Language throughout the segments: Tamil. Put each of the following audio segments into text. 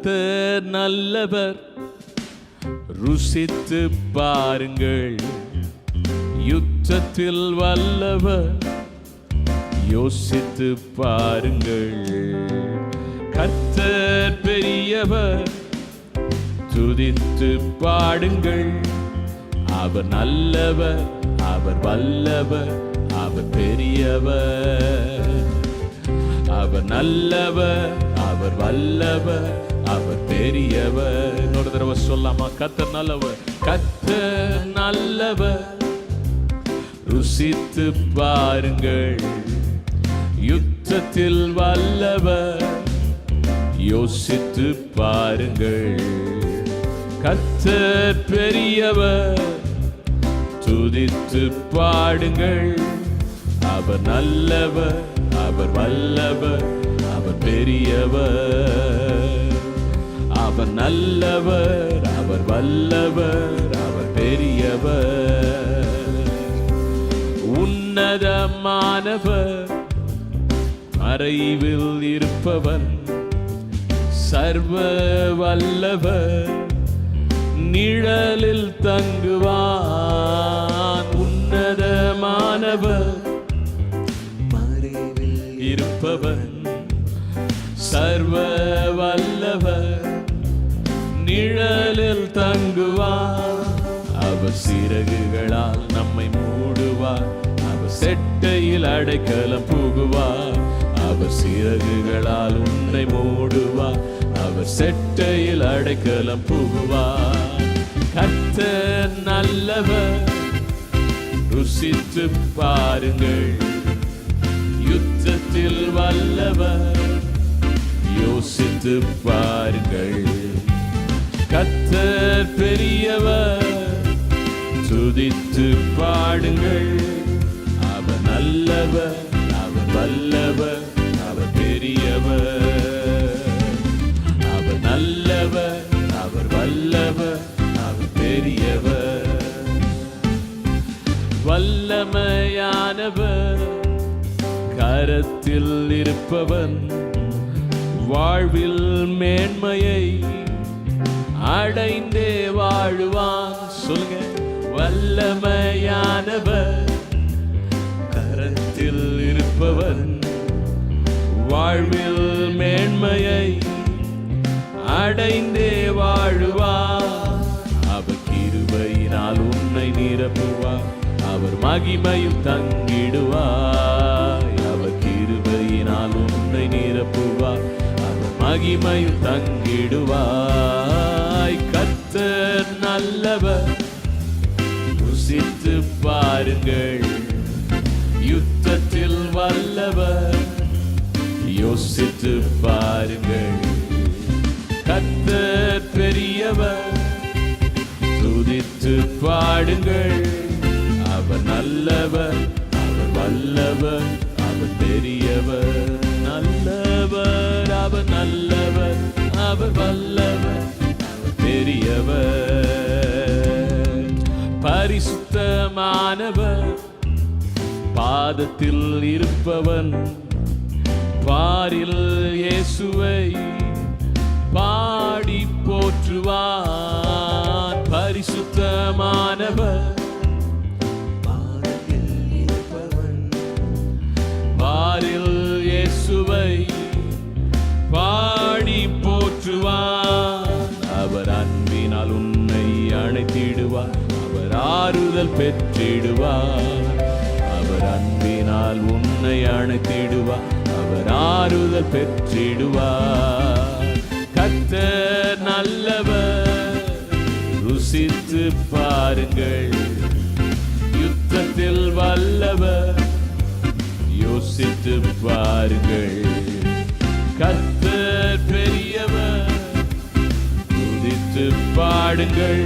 கர்த்தர் நல்லவர், ருசித்து பாருங்கள். யுத்தத்தில் வல்லவர், யோசித்து பாருங்கள். கர்த்தர் பெரியவர், துதித்து பாடுங்கள். அவர் நல்லவர், அவர் வல்லவர், அவர் பெரியவர். அவர் நல்லவர், அவர் வல்லவர், அவர் பெரியவர். இன்னொரு தடவை சொல்லாமா? கர்த்தர் நல்லவர், கர்த்தர் நல்லவர், ருசித்து பாருங்கள். யுத்தத்தில் வல்லவர், யோசித்து பாருங்கள். கர்த்தர் பெரியவர், துதித்து பாடுங்கள். அவர் நல்லவர், அவர் வல்லவர், அவர் பெரியவர். அவர் நல்லவர், அவர் வல்லவர், அவர் பெரியவர். உன்னதமானவர், மறைவில் இருப்பவர், சர்வ வல்லவர், நிழலில் தங்குவான். உன்னதமானவர், மறைவில் இருப்பவர், சர்வ வல்லவர், நிழலில் தங்குவார். அவர் சிறகுகளால் நம்மை மூடுவார், அவர் செட்டையில் அடைக்கலம் புகுவார். அவர் சிறகுகளால் உன்னை மூடுவார், அவர் செட்டையில் அடைக்கலம் புகுவார். கர்த்தர் நல்லவர், ருசித்து பாருங்கள். யுத்தத்தில் வல்லவர், யோசித்து பாருங்கள். கர்த்தர் பெரியவர், துதித்து பாடுங்கள். அவர் நல்லவர், அவர் வல்லவர், அவர் பெரியவர். அவர் நல்லவர், அவர் வல்லவர், அவர் பெரியவர். வல்லமையானவர், கரத்தில் இருப்பவன், வாழ்வில் மேன்மையை அடைந்தே வாழுவான். சொல்லுங்க, வல்லமையானவர், கரத்தில் இருப்பவன், வாழ்வில் மேன்மையை அடைந்தே வாழுவார். அவர் கிருபையினால் உன்னை நிரப்புவார், அவர் மகிமையில் தங்கிடுவார். அவர் கிருபையினால் உன்னை நிரப்புவார், அவர் மகிமையில் தங்கிடுவாய். கர்த்தர் நல்லவர், ருசித்து பாருங்கள். யுத்தத்தில் வல்லவர், யோசித்து பாருங்கள். கர்த்தர் பெரியவர், துதித்து பாடுங்கள். அவர் நல்லவர், அவர் வல்லவர், அவர் பெரியவர். நல்லவர், அவர் நல்லவர், அவர் வல்லவர், அவர் பெரியவர். பரிசுத்தமானவர், பாதத்தில் இருப்பவன், பாரில் இயேசுவை பாடி போற்றுவான். பரிசுத்தமானவர், பாதத்தில் இருப்பவன், பாரில் இயேசுவை பாடி போற்றுவான். அவர் அன்பினால் உன்னை அணைத்திடுவார், அவர் ஆறுதல் பெற்றிடுவார். அவர் அன்பினால் உன்னை அணைத்திடுவார், அவர் ஆறுதல் பெற்றிடுவார். கர்த்தர் நல்லவர், ருசித்து பாருங்கள். யுத்தத்தில் வல்லவர், யோசித்து பாருங்கள். கர்த்தர் பெரியவர், துதித்து பாடுங்கள்.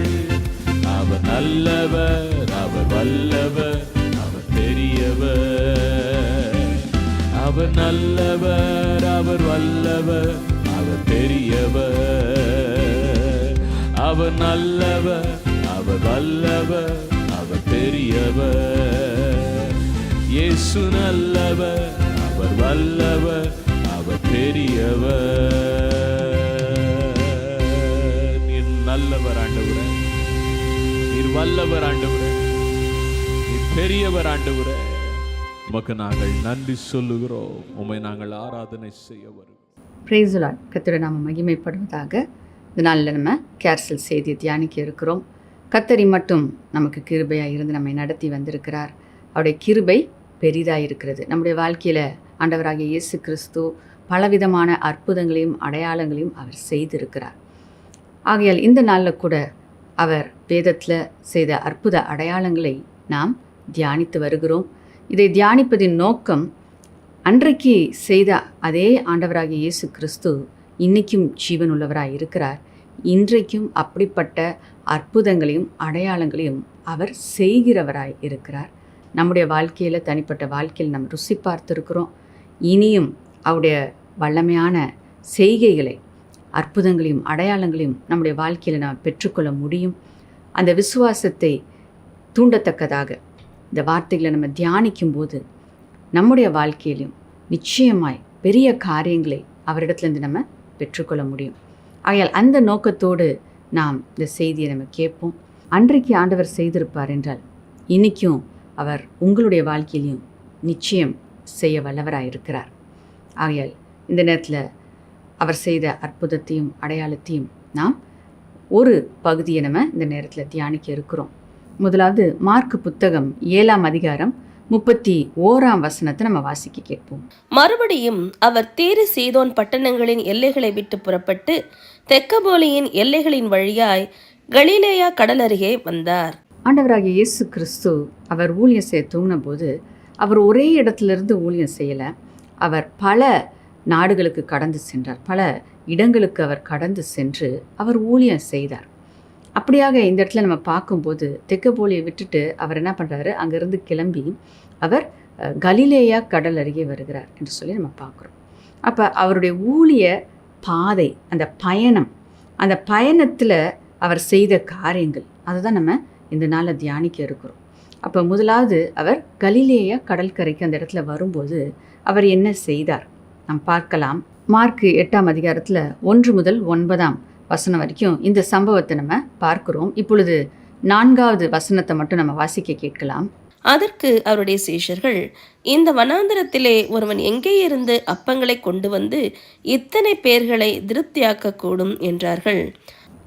அவர் நல்லவர், அவர் வல்லவர், அவர் பெரியவர். அவர் நல்லவர், அவர் வல்லவர், அவர் பெரியவர். அவர் நல்லவர், அவர் வல்லவர், அவர் பெரியவர். இயேசு நல்லவர், அவர் வல்லவர், அவர் பெரியவர். நீர் வல்லவர் ஆண்டவரே, நீர் பெரியவர் ஆண்டவரே. உமக்கு நாங்கள் நன்றி சொல்லுகிறோம். உம்மை நாங்கள் ஆராதனை செய்ய வருகிறோம். Praise the Lord. கர்த்தருடைய நாமம் மகிமைப்படுவதாக. இந்த நாளில் நம்ம கேர்சல் செய்தியை தியானிக்க இருக்கிறோம். கர்த்தர் மட்டும் நமக்கு கிருபையாக இருந்து நம்மை நடத்தி வந்திருக்கிறார். அவருடைய கிருபை பெரிதாக இருக்கிறது. நம்முடைய வாழ்க்கையில் ஆண்டவராகிய இயேசு கிறிஸ்து பலவிதமான அற்புதங்களையும் அடையாளங்களையும் அவர் செய்திருக்கிறார். ஆகையால் இந்த நாளில் கூட அவர் வேதத்தில் செய்த அற்புத அடையாளங்களை நாம் தியானித்து வருகிறோம். இதை தியானிப்பதின் நோக்கம், அன்றைக்கு செய்த அதே ஆண்டவராகிய இயேசு கிறிஸ்து இன்றைக்கும் ஜீவன் உள்ளவராய் இருக்கிறார். இன்றைக்கும் அப்படிப்பட்ட அற்புதங்களையும் அடையாளங்களையும் அவர் செய்கிறவராய் இருக்கிறார். நம்முடைய வாழ்க்கையில், தனிப்பட்ட வாழ்க்கையில் நம்ம ருசி பார்த்துருக்கிறோம். இனியும் அவருடைய வல்லமையான செய்கைகளை, அற்புதங்களையும் அடையாளங்களையும் நம்முடைய வாழ்க்கையில் நாம் பெற்றுக்கொள்ள முடியும். அந்த விசுவாசத்தை தூண்டத்தக்கதாக இந்த வார்த்தைகளை நம்ம தியானிக்கும் போது நம்முடைய வாழ்க்கையிலும் நிச்சயமாய் பெரிய காரியங்களை அவரிடத்துலேருந்து நம்ம பெற்றுக்கொள்ள முடியும். ஆகையால் அந்த நோக்கத்தோடு நாம் இந்த செய்தியை நம்ம கேட்போம். அன்றைக்கு ஆண்டவர் செய்திருப்பார் என்றால் இன்றைக்கும் அவர் உங்களுடைய வாழ்க்கையிலையும் நிச்சயம் செய்ய வல்லவராக இருக்கிறார். ஆகையால் இந்த நேரத்தில் அவர் செய்த அற்புதத்தையும் அடையாளத்தையும் நாம் ஒரு பகுதியை நம்ம இந்த நேரத்தில் தியானிக்க இருக்கிறோம். முதலாவது மார்க்கு புத்தகம் 7ஆம் அதிகாரம் 31ஆம் வசனத்தை நம்ம வாசிக்க கேட்போம். மறுபடியும் அவர் தீரு சீதோன் பட்டணங்களின் எல்லைகளை விட்டு புறப்பட்டு தெக்கப்போலியின் எல்லைகளின் வழியாய் கலிலேயா கடல் அருகே வந்தார். ஆண்டவராகிய இயேசு கிறிஸ்து அவர் ஊழியம் செய்ய தூங்கின போது அவர் ஒரே இடத்திலிருந்து ஊழியம் செய்யலை. அவர் பல நாடுகளுக்கு கடந்து சென்றார். பல இடங்களுக்கு அவர் கடந்து சென்று அவர் ஊழியம் செய்தார். அப்படியாக இந்த இடத்துல நம்ம பார்க்கும்போது தெக்கப்போலியை விட்டுட்டு அவர் என்ன பண்ணுறாரு, அங்கேருந்து கிளம்பி அவர் கலிலேயா கடல் அருகே வருகிறார் என்று சொல்லி நம்ம பார்க்குறோம். அப்போ அவருடைய ஊழிய பாதை, அந்த பயணத்தில் அவர் செய்த காரியங்கள், அதை தான் நம்ம இந்த நாளில் தியானிக்க இருக்கிறோம். அப்போ முதலாவது அவர் கலிலேயா கடற்கரைக்கு அந்த இடத்துல வரும்போது அவர் என்ன செய்தார் நாம் பார்க்கலாம். மார்க்கு 8ஆம் அதிகாரத்தில் 1 முதல் 9ஆம் வசனம் வரைக்கும் இந்த சம்பவத்தை நம்ம பார்க்கிறோம். இப்பொழுது 4வது வசனத்தை மட்டும் நம்ம வாசிக்க கேட்கலாம். அதற்கு அவருடைய சீஷர்கள், இந்த வனாந்தரத்திலே ஒருவன் எங்கே இருந்து அப்பங்களை கொண்டு வந்து இத்தனை பேர்களை திருப்தியாக்க கூடும் என்றார்கள்.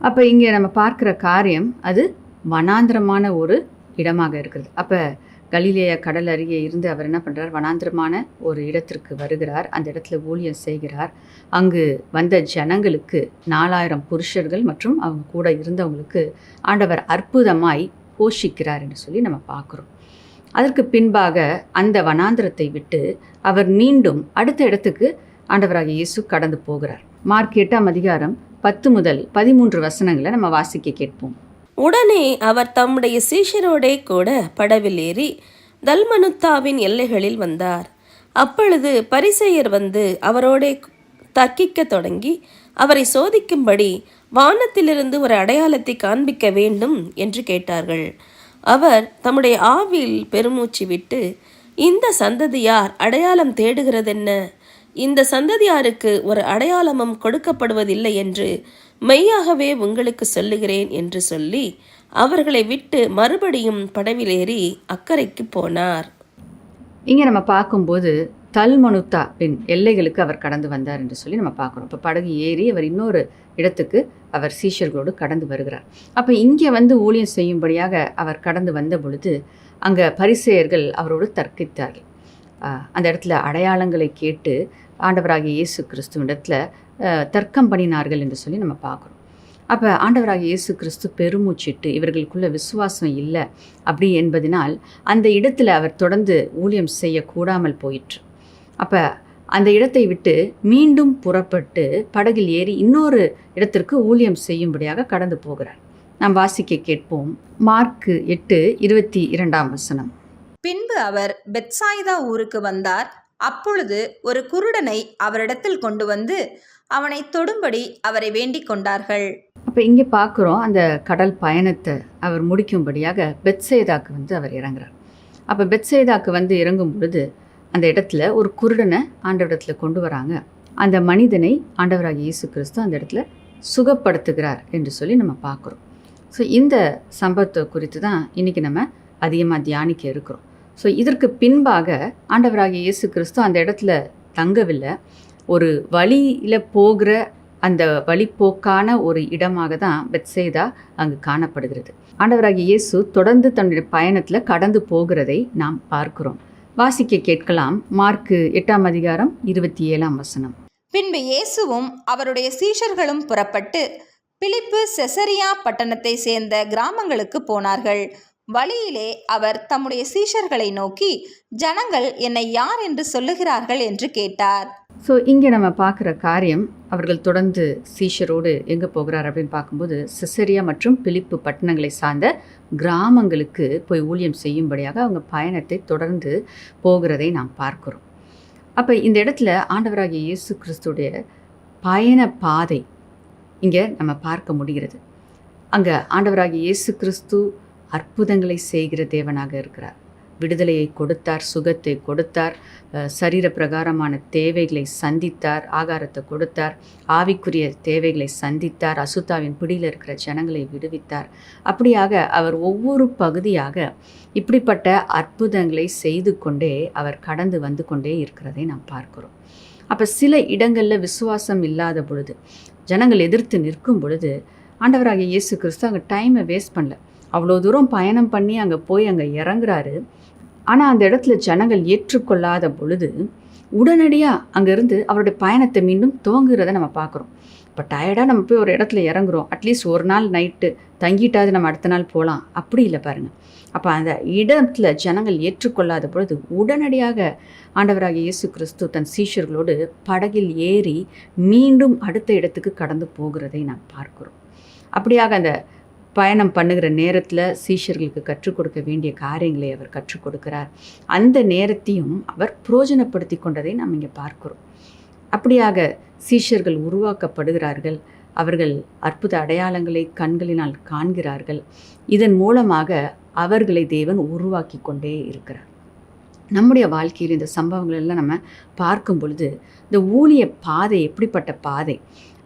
அப்போ இங்கே நம்ம பார்க்குற காரியம் அது வனாந்திரமான ஒரு இடமாக இருக்கிறது. அப்போ கலிலேயா கடல் அருகே இருந்து அவர் என்ன பண்ணுறார், வனாந்திரமான ஒரு இடத்திற்கு வருகிறார். அந்த இடத்துல ஊழியம் செய்கிறார். அங்கு வந்த ஜனங்களுக்கு 4000 புருஷர்கள் மற்றும் அவங்க கூட இருந்தவங்களுக்கு ஆண்டவர் அற்புதமாய் போஷிக்கிறார் என்று சொல்லி நம்ம பார்க்குறோம். அதற்கு பின்பாக அந்த வனாந்திரத்தை விட்டு அவர் மீண்டும் அடுத்த இடத்துக்கு ஆண்டவராகிய இயேசு கடந்து போகிறார். மார்க் 8ஆம் அதிகாரம் 10 முதல் 13 வசனங்களை நம்ம வாசிக்க கேட்போம். உடனே அவர் தம்முடைய சீஷரோடே கூட படவில் ஏறி தல்மனுத்தாவின் எல்லைகளில் வந்தார். அப்பொழுது பரிசேயர் வந்து அவரோடே தர்க்கிக்க தொடங்கி அவரை சோதிக்கும்படி வானத்திலிருந்து ஒரு அடையாளத்தை காண்பிக்க வேண்டும் என்று கேட்டார்கள். அவர் தம்முடைய ஆவியில் பெருமூச்சு விட்டு, இந்த சந்ததியார் அடையாளம் தேடுகிறதென்ன? இந்த சந்ததியாருக்கு ஒரு அடையாளமும் கொடுக்கப்படுவதில்லை என்று மெய்யாகவே உங்களுக்கு சொல்லுகிறேன் என்று சொல்லி அவர்களை விட்டு மறுபடியும் படவிலேறி அக்கறைக்கு போனார். இங்கே நம்ம பார்க்கும்போது தல்மனுத்தாவின் எல்லைகளுக்கு அவர் கடந்து வந்தார் என்று சொல்லி நம்ம பார்க்குறோம். இப்போ படகு ஏறி அவர் இன்னொரு இடத்துக்கு அவர் சீஷர்களோடு கடந்து வருகிறார். அப்போ இங்கே வந்து ஊழியம் செய்யும்படியாக அவர் கடந்து வந்த பொழுது அங்கே பரிசேயர்கள் அவரோடு தர்க்கித்தார்கள். அந்த இடத்துல அடையாளங்களை கேட்டு ஆண்டவராகிய இயேசு கிறிஸ்துவிடத்துல தர்க்கம் பண்ணினார்கள் என்று சொல்லி நம்ம பார்க்குறோம். அப்போ ஆண்டவராகிய இயேசு கிறிஸ்து பெருமூச்சிட்டு இவர்களுக்குள்ள விசுவாசம் இல்லை அப்படி என்பதனால் அந்த இடத்துல அவர் தொடர்ந்து ஊழியம் செய்யக்கூடாமல் போயிற்று. அப்போ அந்த இடத்தை விட்டு மீண்டும் புறப்பட்டு படகில் ஏறி இன்னொரு இடத்திற்கு ஊழியம் செய்யும்படியாக கடந்து போகிறார். நாம் வாசிக்க கேட்போம். மார்க்கு 8:22ஆம் வசனம். பின்பு அவர் பெத்சாயிதா ஊருக்கு வந்தார். அப்பொழுது ஒரு குருடனை அவரிடத்தில் கொண்டு வந்து அவனை தொடும்படி அவரை வேண்டிக் கொண்டார்கள். அப்போ இங்கே பார்க்குறோம், அந்த கடல் பயணத்தை அவர் முடிக்கும்படியாக பெத்சேதாக்கு வந்து அவர் இறங்குறார். அப்போ பெத்சேதாக்கு வந்து இறங்கும் பொழுது அந்த இடத்துல ஒரு குருடனை ஆண்டவரிடத்தில் கொண்டு வராங்க. அந்த மனிதனை ஆண்டவராகிய இயேசு கிறிஸ்து அந்த இடத்துல சுகப்படுத்துகிறார் என்று சொல்லி நம்ம பார்க்குறோம். ஸோ இந்த சம்பவத்தை குறித்து தான் இன்றைக்கி நம்ம அதிகமாக தியானிக்க இருக்கிறோம். ஸோ இதற்கு பின்பாக ஆண்டவராகிய இயேசு கிறிஸ்து அந்த இடத்துல தங்கவில்லை. ஒரு வழியில் போகிற அந்த வழிப்போக்கான ஒரு இடமாக தான் பெத்சைதா அங்கு காணப்படுகிறது. ஆண்டவராகிய இயேசு தொடர்ந்து தன்னுடைய பயணத்தில் கடந்து போகிறதை நாம் பார்க்கிறோம். வாசிக்க கேட்கலாம். மார்க்கு 8:27. பின்பு இயேசுவும் அவருடைய சீஷர்களும் புறப்பட்டு பிலிப்பு செசரியா பட்டணத்தை சேர்ந்த கிராமங்களுக்கு போனார்கள். வழியிலே அவர் தம்முடைய சீஷர்களை நோக்கி, ஜனங்கள் என்னை யார் என்று சொல்லுகிறார்கள் என்று கேட்டார். ஸோ இங்கே நம்ம பார்க்குற காரியம், அவர்கள் தொடர்ந்து சீஷரோடு எங்கே போகிறார் அப்படின்னு பார்க்கும்போது செசரியா மற்றும் பிலிப்பு பட்டணங்களை சார்ந்த கிராமங்களுக்கு போய் ஊழியம் செய்யும்படியாக அவங்க பயணத்தை தொடர்ந்து போகிறதை நாம் பார்க்கிறோம். அப்போ இந்த இடத்துல ஆண்டவராகிய இயேசு கிறிஸ்துடைய பயண பாதை இங்கே நம்ம பார்க்க முடிகிறது. அங்கே ஆண்டவராகிய இயேசு கிறிஸ்து அற்புதங்களை செய்கிற தேவனாக இருக்கிறார். விடுதலையை கொடுத்தார், சுகத்தை கொடுத்தார், சரீர பிரகாரமான தேவைகளை சந்தித்தார், ஆகாரத்தை கொடுத்தார், ஆவிக்குரிய தேவைகளை சந்தித்தார், அசுத்தாவின் பிடியில் இருக்கிற ஜனங்களை விடுவித்தார். அப்படியாக அவர் ஒவ்வொரு பகுதியாக இப்படிப்பட்ட அற்புதங்களை செய்து கொண்டே அவர் கடந்து வந்து கொண்டே இருக்கிறதை நாம் பார்க்கிறோம். அப்போ சில இடங்களில் விசுவாசம் இல்லாத பொழுது, ஜனங்கள் எதிர்த்து நிற்கும் பொழுது ஆண்டவராகிய இயேசு கிறிஸ்து அங்கே டைமை வேஸ்ட் பண்ணல. அவ்வளோ தூரம் பயணம் பண்ணி அங்கே போய் அங்கே இறங்குறாரு. ஆனால் அந்த இடத்துல ஜனங்கள் ஏற்றுக்கொள்ளாத பொழுது உடனடியாக அங்கேருந்து அவருடைய பயணத்தை மீண்டும் துவங்குறதை நம்ம பார்க்குறோம். இப்போ டயர்டாக நம்ம போய் ஒரு இடத்துல இறங்குறோம், அட்லீஸ்ட் ஒரு நாள் நைட்டு தங்கிட்டாவது நம்ம அடுத்த நாள் போகலாம், அப்படி இல்லை பாருங்கள். அப்போ அந்த இடத்துல ஜனங்கள் ஏற்றுக்கொள்ளாத பொழுது உடனடியாக ஆண்டவராகிய இயேசு கிறிஸ்து தன் சீஷர்களோடு படகில் ஏறி மீண்டும் அடுத்த இடத்துக்கு கடந்து போகிறதை நாம் பார்க்கிறோம். அப்படியாக அந்த பயணம் பண்ணுகிற நேரத்தில் சீஷர்களுக்கு கற்றுக் கொடுக்க வேண்டிய காரியங்களை அவர் கற்றுக் கொடுக்கிறார். அந்த நேரத்தையும் அவர் பிரயோஜனப்படுத்தி கொண்டதை நாம் இங்கே பார்க்கிறோம். அப்படியாக சீஷர்கள் உருவாக்கப்படுகிறார்கள். அவர்கள் அற்புத அடையாளங்களை கண்களினால் காண்கிறார்கள். இதன் மூலமாக அவர்களை தேவன் உருவாக்கி கொண்டே இருக்கிறார். நம்முடைய வாழ்க்கையில் இந்த சம்பவங்கள் எல்லாம் நம்ம பார்க்கும் பொழுது இந்த ஊழிய பாதை எப்படிப்பட்ட பாதை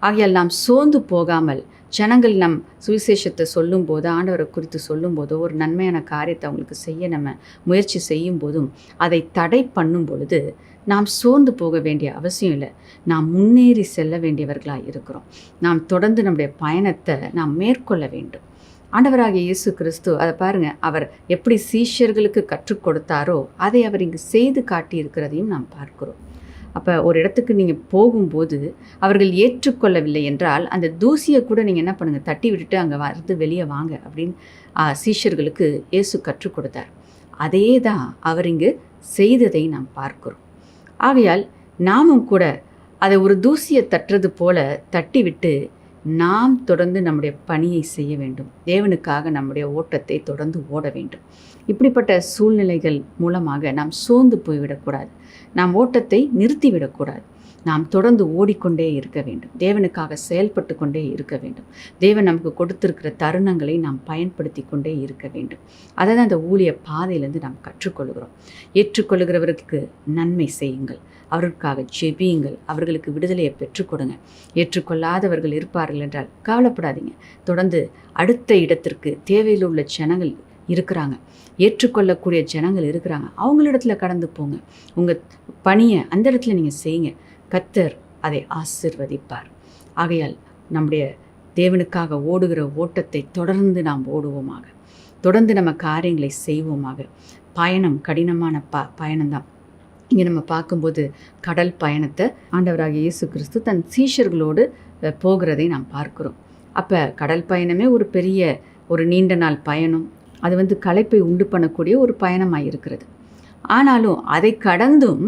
ஆகையால் நாம் சோர்ந்து போகாமல், ஜனங்கள் நம் சுவிசேஷத்தை சொல்லும் போது, ஆண்டவரை குறித்து சொல்லும் போதோ, ஒரு நன்மையான காரியத்தை அவங்களுக்கு செய்ய நம்ம முயற்சி செய்யும் போதும் அதை தடை பண்ணும் பொழுது நாம் சோர்ந்து போக வேண்டிய அவசியம் இல்லை. நாம் முன்னேறி செல்ல வேண்டியவர்களாக இருக்கிறோம். நாம் தொடர்ந்து நம்முடைய பயணத்தை நாம் மேற்கொள்ள வேண்டும். ஆண்டவராகிய இயேசு கிறிஸ்து அதை பாருங்கள், அவர் எப்படி சீஷர்களுக்கு கற்றுக் கொடுத்தாரோ அதை அவர் இங்கு செய்து காட்டி இருக்கிறதையும் நாம் பார்க்கிறோம். அப்போ ஒரு இடத்துக்கு நீங்கள் போகும்போது அவர்கள் ஏற்றுக்கொள்ளவில்லை என்றால் அந்த தூசியை கூட நீங்கள் என்ன பண்ணுங்கள், தட்டி விட்டுட்டு அங்கே வந்து வெளியே வாங்க அப்படின்னு சீஷர்களுக்கு இயேசு கற்றுக் கொடுத்தார். அதே தான் அவர் இங்கு செய்ததை நாம் பார்க்கிறோம். ஆகையால் நாமும் கூட அதை ஒரு தூசியை தட்டுறது போல தட்டிவிட்டு நாம் தொடர்ந்து நம்முடைய பணியை செய்ய வேண்டும். தேவனுக்காக நம்முடைய ஓட்டத்தை தொடர்ந்து ஓட வேண்டும். இப்படிப்பட்ட சூழ்நிலைகள் மூலமாக நாம் சோர்ந்து போய்விடக்கூடாது. நாம் ஓட்டத்தை நிறுத்திவிடக்கூடாது. நாம் தொடர்ந்து ஓடிக்கொண்டே இருக்க வேண்டும். தேவனுக்காக செயல்பட்டு கொண்டே இருக்க வேண்டும். தேவன் நமக்கு கொடுத்திருக்கிற தருணங்களை நாம் பயன்படுத்தி கொண்டே இருக்க வேண்டும். அதை தான் அந்த ஊழிய பாதையிலேருந்து நாம் கற்றுக்கொள்கிறோம். ஏற்றுக்கொள்கிறவர்களுக்கு நன்மை செய்யுங்கள், அவர்களுக்காக ஜெபியுங்கள், அவர்களுக்கு விடுதலையை பெற்றுக் கொடுங்க. ஏற்றுக்கொள்ளாதவர்கள் இருப்பார்கள் என்றால் கவலைப்படாதீங்க. தொடர்ந்து அடுத்த இடத்திற்கு தேவையில் உள்ள ஜனங்கள் இருக்கிறாங்க, ஏற்றுக்கொள்ளக்கூடிய ஜனங்கள் இருக்கிறாங்க, அவங்களிடத்துல கடந்து போங்க. உங்கள் பணியை அந்த இடத்துல நீங்கள் செய்யுங்க. கர்த்தர் அதை ஆசீர்வதிப்பார். ஆகையால் நம்முடைய தேவனுக்காக ஓடுகிற ஓட்டத்தை தொடர்ந்து நாம் ஓடுவோமாக. தொடர்ந்து நம்ம காரியங்களை செய்வோமாக. பயணம் கடினமான பயணம்தான். இங்கே நம்ம பார்க்கும்போது கடல் பயணத்தை ஆண்டவராகிய இயேசு கிறிஸ்து தன் சீஷர்களோடு போகிறதை நாம் பார்க்கிறோம். அப்போ கடல் பயணமே ஒரு பெரிய ஒரு நீண்ட நாள் பயணம். அது களைப்பை உண்டு பண்ணக்கூடிய ஒரு பயணமாக இருக்கிறது. ஆனாலும் அதை கடந்தும்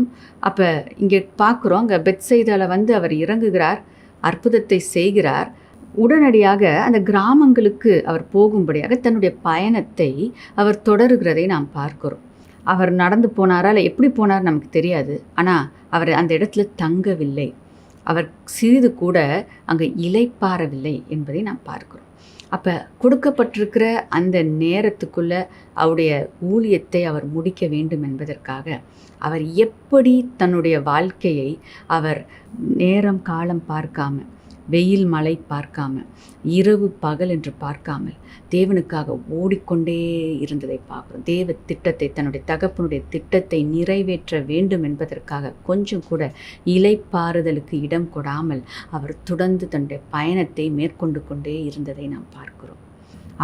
அப்போ இங்கே பார்க்குறோம், அங்கே பெத்சைதாவில் அவர் இறங்குகிறார், அற்புதத்தை செய்கிறார். உடனடியாக அந்த கிராமங்களுக்கு அவர் போகும்படியாக தன்னுடைய பயணத்தை அவர் தொடருகிறதை நாம் பார்க்கிறோம். அவர் நடந்து போனாரா இல்லை எப்படி போனார் நமக்கு தெரியாது. ஆனால் அவர் அந்த இடத்துல தங்கவில்லை. அவர் சிறிது கூட அங்கே இளைப்பாறவில்லை என்பதை நாம் பார்க்கிறோம். அப்போ கொடுக்கப்பட்டிருக்கிற அந்த நேரத்துக்குள்ளே அவருடைய ஊழியத்தை அவர் முடிக்க வேண்டும் என்பதற்காக அவர் எப்படி தன்னுடைய வாழ்க்கையை அவர் நேரம் காலம் பார்க்காம வெயில் மழை பார்க்காமல், இரவு பகல் என்று பார்க்காமல் தேவனுக்காக ஓடிக்கொண்டே இருந்ததை பார்க்குறோம். தேவ திட்டத்தை, தன்னுடைய தகப்பனுடைய திட்டத்தை நிறைவேற்ற வேண்டும் என்பதற்காக கொஞ்சம் கூட இளைப்பாறுதலுக்கு இடம் கொடாமல் அவர் தொடர்ந்து தன்னுடைய பயணத்தை மேற்கொண்டு கொண்டே இருந்ததை நாம் பார்க்கிறோம்.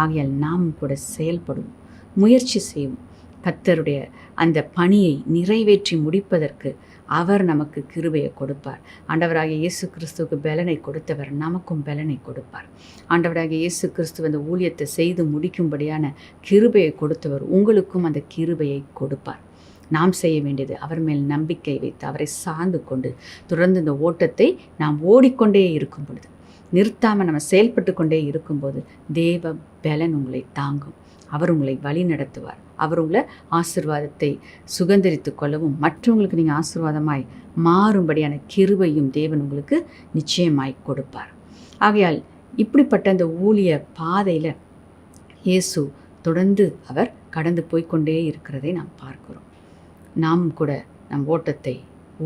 ஆகையால் நாம் கூட செயல்படுவோம், முயற்சி செய்வோம். கர்த்தருடைய அந்த பணியை நிறைவேற்றி முடிப்பதற்கு அவர் நமக்கு கிருபையை கொடுப்பார். ஆண்டவராகிய இயேசு கிறிஸ்துவுக்கு பலனை கொடுத்தவர் நமக்கும் பலனை கொடுப்பார். ஆண்டவராகிய இயேசு கிறிஸ்து அந்த ஊழியத்தை செய்து முடிக்கும்படியான கிருபையை கொடுத்தவர் உங்களுக்கும் அந்த கிருபையை கொடுப்பார். நாம் செய்ய வேண்டியது அவர் மேல் நம்பிக்கை வைத்து அவரை சார்ந்து கொண்டு தொடர்ந்து இந்த ஓட்டத்தை நாம் ஓடிக்கொண்டே இருக்கும் பொழுது, நிறுத்தாமல் நம்ம செயல்பட்டு கொண்டே இருக்கும்போது தேவ பலன் உங்களை தாங்கும். அவர் உங்களை வழி நடத்துவார். அவர் உங்களை ஆசீர்வாதத்தை சுதந்திரித்து கொள்ளவும் மற்றவங்களுக்கு நீங்கள் ஆசீர்வாதமாய் மாறும்படியான கிருபையும் தேவன் உங்களுக்கு நிச்சயமாய் கொடுப்பார். ஆகையால் இப்படிப்பட்ட அந்த ஊழிய பாதையில் இயேசு தொடர்ந்து அவர் கடந்து போய்கொண்டே இருக்கிறதை நாம் பார்க்கிறோம். நாம் கூட நம் ஓட்டத்தை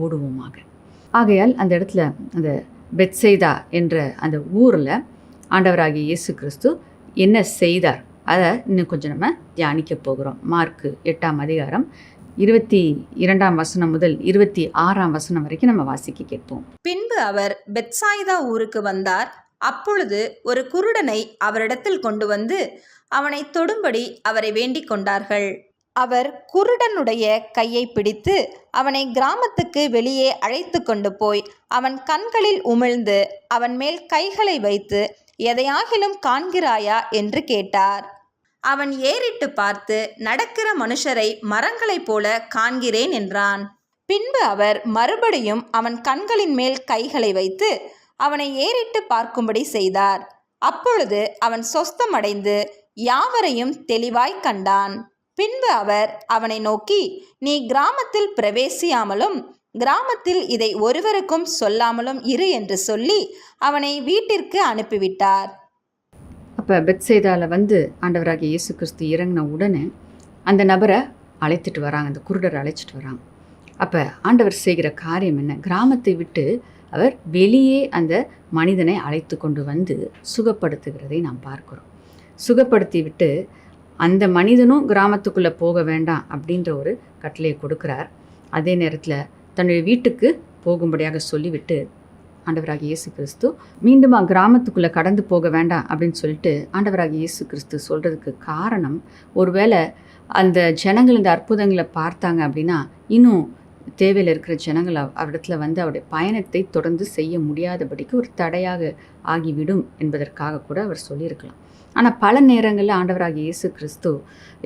ஓடுவோமாக. ஆகையால் அந்த இடத்துல அந்த பெத்சைதா என்ற அந்த ஊரில் ஆண்டவராகிய இயேசு கிறிஸ்து என்ன செய்தார் அதை இன்னும் கொஞ்சம் நம்ம தியானிக்க போகிறோம். மார்க்கு 8ஆம் அதிகாரம் 22 முதல் 26 வரைக்கும் நம்ம வாசிக்க கேட்போம். பின்பு அவர் பெத்சாய்தா ஊருக்கு வந்தார். அப்பொழுது ஒரு குருடனை அவரிடத்தில் கொண்டு வந்து அவனை தொடும்படி அவரை வேண்டிக் கொண்டார்கள். அவர் குருடனுடைய கையை பிடித்து அவனை கிராமத்துக்கு வெளியே அழைத்து கொண்டு போய் அவன் கண்களில் உமிழ்ந்து அவன் மேல் கைகளை வைத்து, எதையாகிலும் காண்கிறாயா என்று கேட்டார். அவன் ஏறிட்டு பார்த்து, நடக்கிற மனுஷரை மரங்களைப் போல காண்கிறேன் என்றான். பின்பு அவர் மறுபடியும் அவன் கண்களின் மேல் கைகளை வைத்து அவனை ஏறிட்டு பார்க்கும்படி செய்தார். அப்பொழுது அவன் சொஸ்தமடைந்து யாவரையும் தெளிவாய் கண்டான். பின்பு அவர் அவனை நோக்கி, நீ கிராமத்தில் பிரவேசியாமலும் கிராமத்தில் இதை ஒருவருக்கும் சொல்லாமலும் இரு என்று சொல்லி அவனை வீட்டிற்கு அனுப்பிவிட்டார். அப்போ பெத்சைதாவில் வந்து ஆண்டவராகிய இயேசு கிறிஸ்து இறங்கின உடனே அந்த நபரை அழைச்சிட்டு வராங்க, அந்த குருடரை அழைச்சிட்டு வராங்க. அப்போ ஆண்டவர் செய்கிற காரியம் என்ன? கிராமத்தை விட்டு அவர் வெளியே அந்த மனிதனை அழைத்து கொண்டு வந்து சுகப்படுத்துகிறதை நாம் பார்க்குறோம். சுகப்படுத்தி விட்டு அந்த மனிதனும் கிராமத்துக்குள்ளே போக வேண்டாம் அப்படின்ற ஒரு கட்டளையை கொடுக்குறார். அதே நேரத்தில் தன்னுடைய வீட்டுக்கு போகும்படியாக சொல்லிவிட்டு ஆண்டவராகிய இயேசு கிறிஸ்து மீண்டும் கிராமத்துக்குள்ளே கடந்து போக வேண்டாம் அப்படின்னு சொல்லிட்டு ஆண்டவராகிய இயேசு கிறிஸ்து சொல்கிறதுக்கு காரணம், ஒருவேளை அந்த ஜனங்கள் இந்த அற்புதங்களை பார்த்தாங்க அப்படின்னா இன்னும் தேவையில் இருக்கிற ஜனங்கள் அவரிடத்துல வந்து அவருடைய பயணத்தை தொடர்ந்து செய்ய முடியாதபடிக்கு ஒரு தடையாக ஆகிவிடும் என்பதற்காக கூட அவர் சொல்லியிருக்கலாம். ஆனால் பல நேரங்களில் ஆண்டவராகிய இயேசு கிறிஸ்து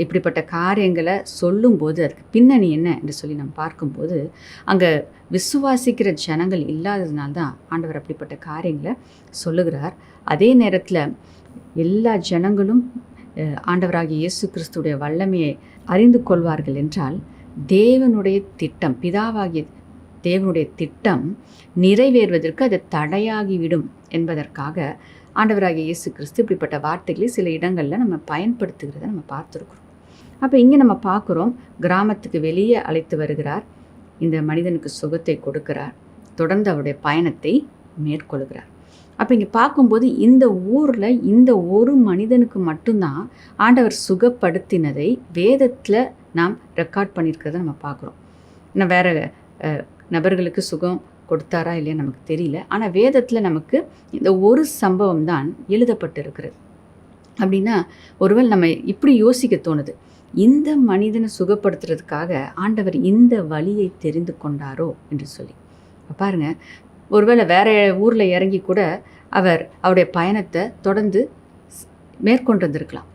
இப்படிப்பட்ட காரியங்களை சொல்லும்போது அதுக்கு பின்னணி என்ன என்று சொல்லி நம்ம பார்க்கும்போது, அங்கே விசுவாசிக்கிற ஜனங்கள் இல்லாததுனால்தான் ஆண்டவர் அப்படிப்பட்ட காரியங்களை சொல்லுகிறார். அதே நேரத்தில் எல்லா ஜனங்களும் ஆண்டவராகிய இயேசு கிறிஸ்துடைய வல்லமையை அறிந்து கொள்வார்கள் என்றால் தேவனுடைய திட்டம், பிதாவாகிய தேவனுடைய திட்டம் நிறைவேறுவதற்கு அது தடையாகிவிடும் என்பதற்காக ஆண்டவராகிய இயேசு கிறிஸ்து இப்படிப்பட்ட வார்த்தைகளை சில இடங்களில் நம்ம பயன்படுத்துகிறத நம்ம பார்த்துருக்குறோம். அப்போ இங்கே நம்ம பார்க்குறோம், கிராமத்துக்கு வெளியே அழைத்து வருகிறார், இந்த மனிதனுக்கு சுகத்தை கொடுக்கிறார், தொடர்ந்து அவருடைய பயணத்தை மேற்கொள்கிறார். அப்போ இங்கே பார்க்கும்போது இந்த ஊரில் இந்த ஒரு மனிதனுக்கு மட்டும்தான் ஆண்டவர் சுகப்படுத்தினதை வேதத்தில் நாம் ரெக்கார்ட் பண்ணியிருக்கிறத நம்ம பார்க்குறோம். இன்னும் வேறு நபர்களுக்கு சுகம் கொடுத்தாரா இல்லையா நமக்கு தெரியல. ஆனால் வேதத்தில் நமக்கு இந்த ஒரு சம்பவம் தான் எழுதப்பட்டிருக்கிறது. அப்படின்னா ஒருவேளை நம்ம இப்படி யோசிக்க தோணுது, இந்த மனிதனை சுகப்படுத்துறதுக்காக ஆண்டவர் இந்த வழியை தெரிந்து கொண்டாரோ என்று சொல்லி. பாருங்கள், ஒருவேளை வேறு ஊரில் இறங்கி கூட அவருடைய பயணத்தை தொடர்ந்து மேற்கொண்டு வந்திருக்கலாம்.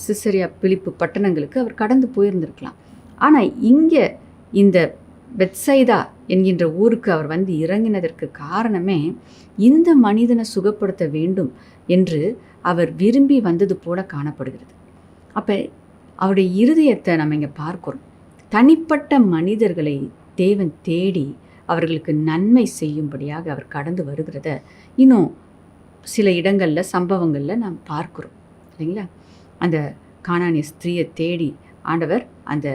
சிசரியா பிலிப்பு பட்டணங்களுக்கு அவர் கடந்து போயிருந்திருக்கலாம். ஆனால் இங்கே இந்த பெத்சைதா என்கின்ற ஊருக்கு அவர் வந்து இறங்கினதற்கு காரணமே இந்த மனிதனை சுகப்படுத்த வேண்டும் என்று அவர் விரும்பி வந்தது போல காணப்படுகிறது. அப்போ அவருடைய இருதயத்தை நம்ம இங்கே பார்க்கிறோம். தனிப்பட்ட மனிதர்களை தேவன் தேடி அவர்களுக்கு நன்மை செய்யும்படியாக அவர் கடந்து வருகிறத இன்னும் சில இடங்களில் சம்பவங்களில் நாம் பார்க்குறோம் இல்லைங்களா? அந்த கானானிய ஸ்திரீயை தேடி ஆண்டவர் அந்த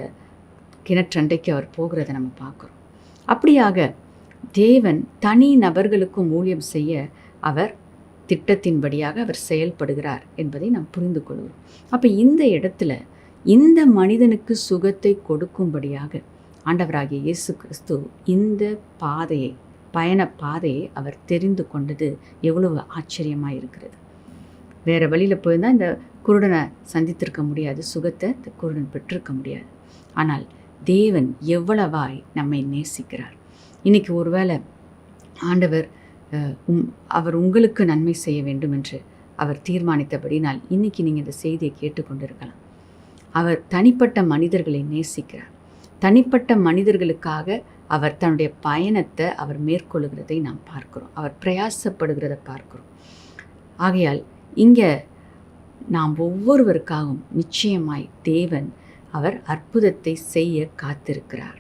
கிணற்றண்டைக்கு அவர் போகிறத நம்ம பார்க்குறோம். அப்படியாக தேவன் தனி நபர்களுக்கும் ஊழியம் செய்ய அவர் திட்டத்தின்படியாக அவர் செயல்படுகிறார் என்பதை நாம் புரிந்து கொள்கிறோம். அப்போ இந்த இடத்துல இந்த மனிதனுக்கு சுகத்தை கொடுக்கும்படியாக ஆண்டவராகிய இயேசு கிறிஸ்து இந்த பயண பாதையை அவர் தெரிந்து கொண்டது எவ்வளவு ஆச்சரியமாக இருக்கிறது. வேறு வழியில் போயிருந்தால் இந்த குருடனை சந்தித்திருக்க முடியாது, சுகத்தை இந்த குருடன் பெற்றிருக்க முடியாது. ஆனால் தேவன் எவ்வளவாய் நம்மை நேசிக்கிறார். இன்றைக்கி ஒருவேளை ஆண்டவர் அவர் உங்களுக்கு நன்மை செய்ய வேண்டும் என்று அவர் தீர்மானித்தபடினால் இன்றைக்கி நீங்கள் இந்த செய்தியை கேட்டுக்கொண்டிருக்கலாம். அவர் தனிப்பட்ட மனிதர்களை நேசிக்கிறார். தனிப்பட்ட மனிதர்களுக்காக அவர் தன்னுடைய பயணத்தை அவர் மேற்கொள்கிறதை நாம் பார்க்கிறோம். அவர் பிரயாசப்படுகிறத பார்க்கிறோம். ஆகையால் இங்கே நாம் ஒவ்வொருவருக்காகவும் நிச்சயமாய் தேவன் அவர் அற்புதத்தை செய்ய காத்திருக்கிறார்.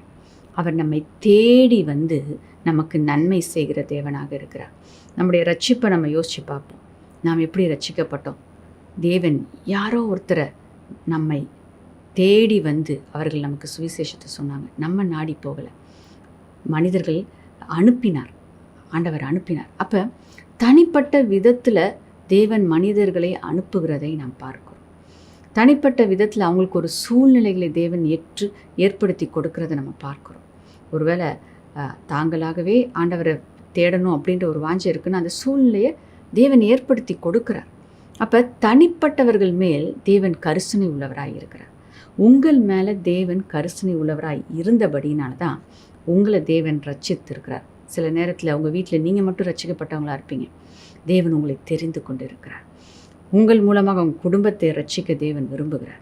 அவர் நம்மை தேடி வந்து நமக்கு நன்மை செய்கிற தேவனாக இருக்கிறார். நம்முடைய ரட்சிப்பை நம்ம யோசித்து பார்ப்போம். நாம் எப்படி ரட்சிக்கப்பட்டோம்? தேவன் யாரோ ஒருத்தரை நம்மை தேடி வந்து அவர்கள் நமக்கு சுவிசேஷத்தை சொன்னாங்க. நம்ம நாடி போகலை, மனிதர்கள் அனுப்பினார், ஆண்டவர் அனுப்பினார். அப்போ தனிப்பட்ட விதத்தில் தேவன் மனிதர்களை அனுப்புகிறதை நாம் பார்க்கிறோம். தனிப்பட்ட விதத்தில் அவங்களுக்கு ஒரு சூழ்நிலைகளை தேவன் ஏற்படுத்தி கொடுக்கறதை நம்ம பார்க்குறோம். ஒருவேளை தாங்களாகவே ஆண்டவரை தேடணும் அப்படின்ற ஒரு வாஞ்சை இருக்குன்னா அந்த சூழ்நிலையை தேவன் ஏற்படுத்தி கொடுக்கிறார். அப்போ தனிப்பட்டவர்கள் மேல் தேவன் கரிசனை உள்ளவராய் இருக்கிறார். உங்கள் மேலே தேவன் கரிசனை உள்ளவராய் இருந்தபடினால தான் உங்களை தேவன் ரட்சித்திருக்கிறார். சில நேரத்தில் உங்கள் வீட்டில் நீங்கள் மட்டும் ரட்சிக்கப்பட்டவங்களாக இருப்பீங்க. தேவன் உங்களை தெரிந்து கொண்டு இருக்கிறார். உங்கள் மூலமாக உங்கள் குடும்பத்தை ரட்சிக்க தேவன் விரும்புகிறார்.